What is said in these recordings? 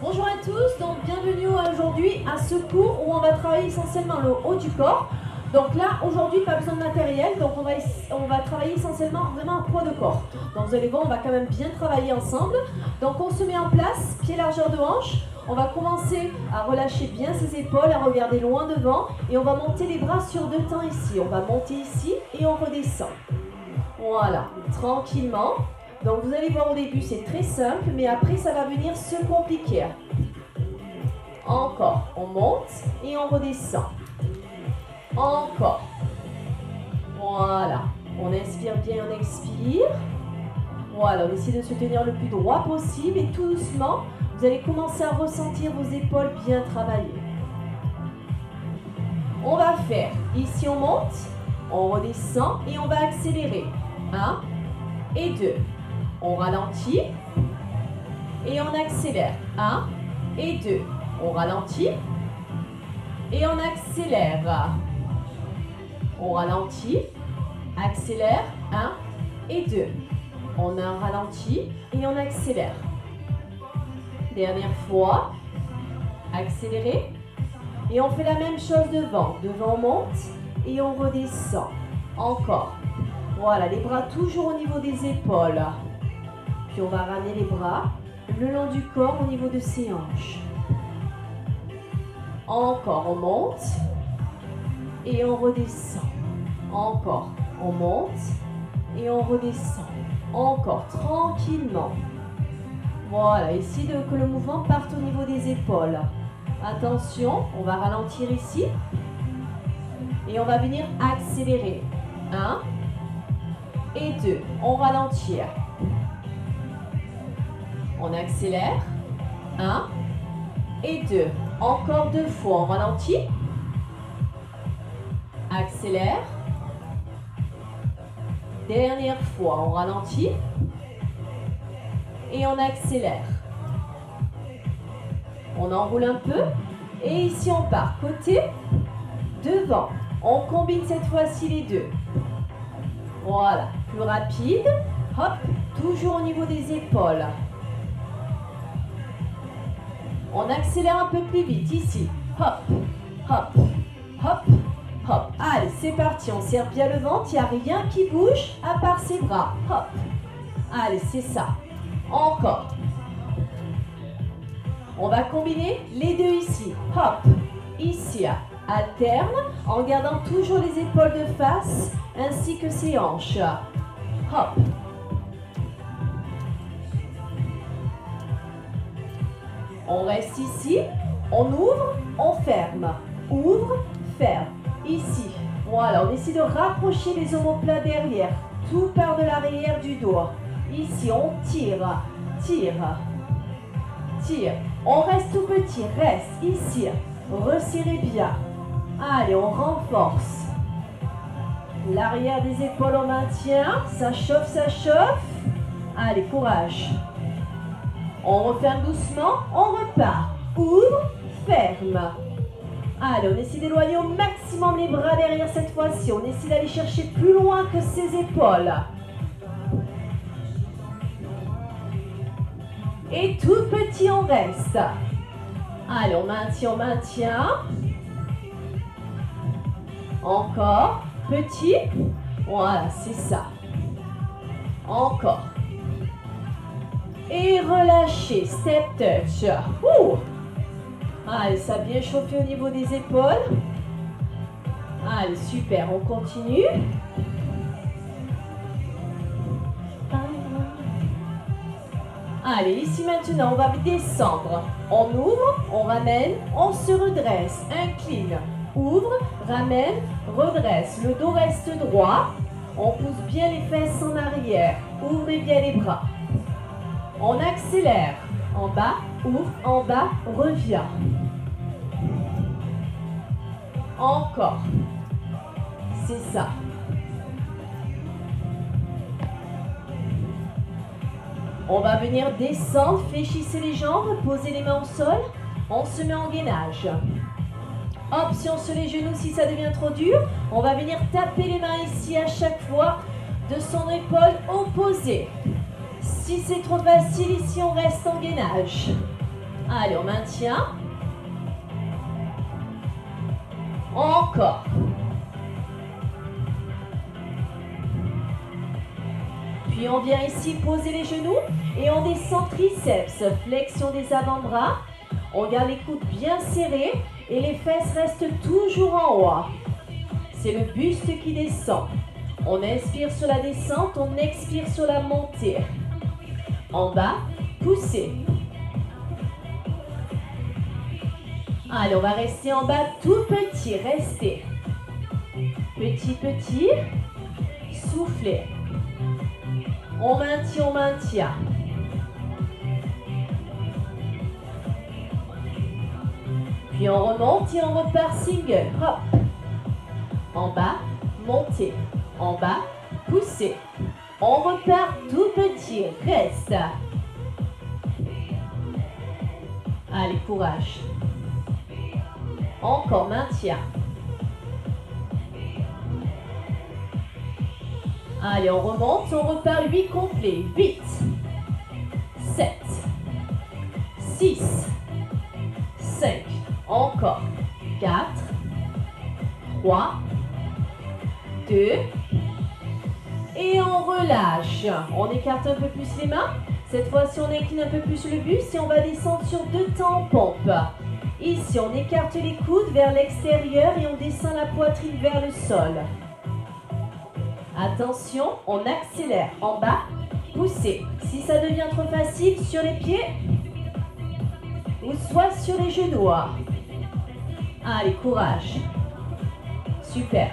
Bonjour à tous, donc bienvenue aujourd'hui à ce cours où on va travailler essentiellement le haut du corps. Donc là, aujourd'hui, pas besoin de matériel, donc on va travailler essentiellement vraiment un poids de corps. Donc vous allez voir, on va quand même bien travailler ensemble. Donc on se met en place, pied largeur de hanche. On va commencer à relâcher bien ses épaules, à regarder loin devant. Et on va monter les bras sur deux temps ici. On va monter ici et on redescend. Voilà, tranquillement. Donc vous allez voir au début, c'est très simple, mais après ça va venir se compliquer. Encore, on monte et on redescend. Encore. Voilà. On inspire bien, on expire. Voilà, on essaie de se tenir le plus droit possible et tout doucement, vous allez commencer à ressentir vos épaules bien travailler. On va faire, ici on monte, on redescend et on va accélérer. 1 et 2. On ralentit et on accélère. 1 et 2. On ralentit et on accélère. On ralentit, accélère, 1 et 2. On a un ralenti et on accélère. Dernière fois, accélérer. Et on fait la même chose devant. Devant, on monte et on redescend. Encore. Voilà, les bras toujours au niveau des épaules. Puis on va ramener les bras le long du corps au niveau de ses hanches. Encore, on monte et on redescend. Encore, on monte et on redescend. Encore, tranquillement. Voilà, essayez que le mouvement parte au niveau des épaules. Attention, on va ralentir ici. Et on va venir accélérer. 1 et 2. On ralentit. On accélère. 1 et 2. Encore 2 fois, on ralentit. Accélère. Dernière fois, on ralentit. Et on accélère. On enroule un peu. Et ici, on part côté, devant. On combine cette fois-ci les deux. Voilà, plus rapide. Hop, toujours au niveau des épaules. On accélère un peu plus vite ici. Hop, hop, hop, hop. Allez, c'est parti. On serre bien le ventre. Il n'y a rien qui bouge à part ses bras. Hop. Allez, c'est ça. Encore. On va combiner les deux ici. Hop. Ici. Alterne en gardant toujours les épaules de face ainsi que ses hanches. Hop. On reste ici, on ouvre, on ferme. Ouvre, ferme. Ici. Voilà, on essaie de rapprocher les omoplates derrière. Tout part de l'arrière du dos. Ici, on tire, tire, tire. On reste tout petit, reste ici. Resserrez bien. Allez, on renforce. L'arrière des épaules, on maintient. Ça chauffe, ça chauffe. Allez, courage. On referme doucement, on repart. Ouvre, ferme. Allez, on essaie d'éloigner au maximum les bras derrière cette fois-ci. On essaie d'aller chercher plus loin que ses épaules. Et tout petit, on reste. Allez, on maintient, on maintient. Encore, petit. Voilà, c'est ça. Encore. Et relâchez, step touch. Allez, ça a bien chauffé au niveau des épaules. Allez, super, on continue. Allez, ici maintenant, on va descendre. On ouvre, on ramène, on se redresse, incline. Ouvre, ramène, redresse. Le dos reste droit. On pousse bien les fesses en arrière. Ouvrez bien les bras. On accélère. En bas, ouvre, en bas, revient. Encore. C'est ça. On va venir descendre, fléchissez les jambes, posez les mains au sol. On se met en gainage. Option sur les genoux si ça devient trop dur. On va venir taper les mains ici à chaque fois de son épaule opposée. Si c'est trop facile, ici on reste en gainage. Allez, on maintient. Encore. Puis on vient ici poser les genoux et on descend triceps, flexion des avant-bras. On garde les coudes bien serrés et les fesses restent toujours en haut. C'est le buste qui descend. On inspire sur la descente, on expire sur la montée. En bas, poussez. Allez, on va rester en bas tout petit, restez. Petit, petit, soufflez. On maintient, on maintient. Puis on remonte et on repart single. Hop. En bas, montez. En bas, poussez. On repart tout petit. Reste. Allez, courage. Encore, maintien. Allez, on remonte, on repart 8 complets. 8, 7, 6, 5, encore. 4, 3, 2, et on relâche. On écarte un peu plus les mains. Cette fois-ci, on incline un peu plus le buste et on va descendre sur 2 temps en pompe. Ici, on écarte les coudes vers l'extérieur et on descend la poitrine vers le sol. Attention, on accélère. En bas, poussez. Si ça devient trop facile, sur les pieds ou soit sur les genoux. Allez, courage. Super.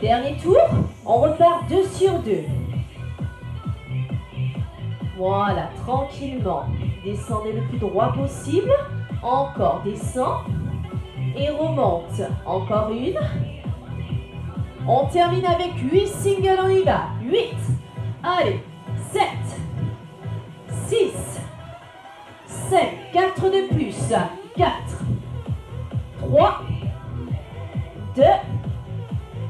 Dernier tour, on repart 2 sur 2. Voilà, tranquillement. Descendez le plus droit possible. Encore, descend et remonte. Encore une. On termine avec 8 singles, on y va. 8. Allez, 7, 6, 5, 4 de plus. 4, 3, 2,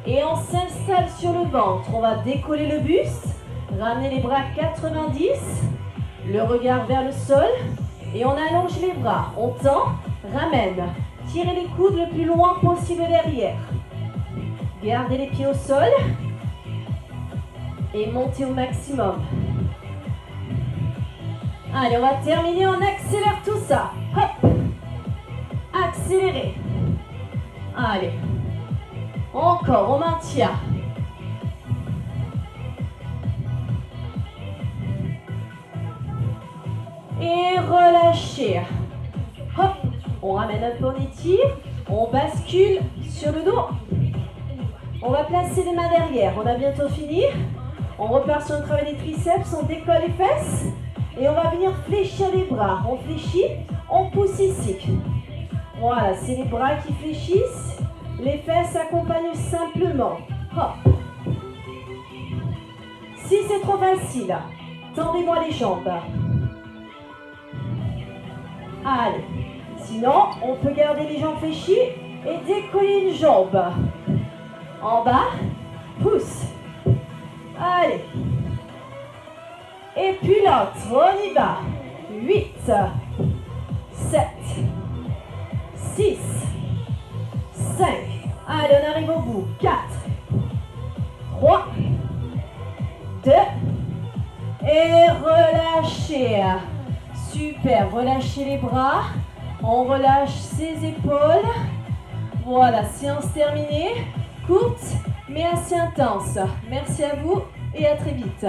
et on s'installe sur le ventre. On va décoller le buste, ramener les bras 90, le regard vers le sol, et on allonge les bras. On tend, ramène. Tirez les coudes le plus loin possible derrière. Gardez les pieds au sol et montez au maximum. Allez, on va terminer, on accélère tout ça. Hop. Accélérez. Allez. Encore, on maintient. Et relâchez. Hop. On ramène un peu, on étire. On bascule sur le dos. On va placer les mains derrière. On a bientôt fini. On repart sur le travail des triceps. On décolle les fesses. Et on va venir fléchir les bras. On fléchit. On pousse ici. Voilà, c'est les bras qui fléchissent. Les fesses accompagnent simplement. Hop. Si c'est trop facile, tendez-moi les jambes. Allez. Sinon, on peut garder les jambes fléchies et décoller une jambe. En bas, pousse. Allez. Et puis l'autre, on y va. 8, 7, 6, 5. Allez, on arrive au bout. 4, 3, 2. Et relâchez. Super, relâchez les bras. On relâche ses épaules. Voilà, séance terminée. Courte, mais assez intense. Merci à vous et à très vite.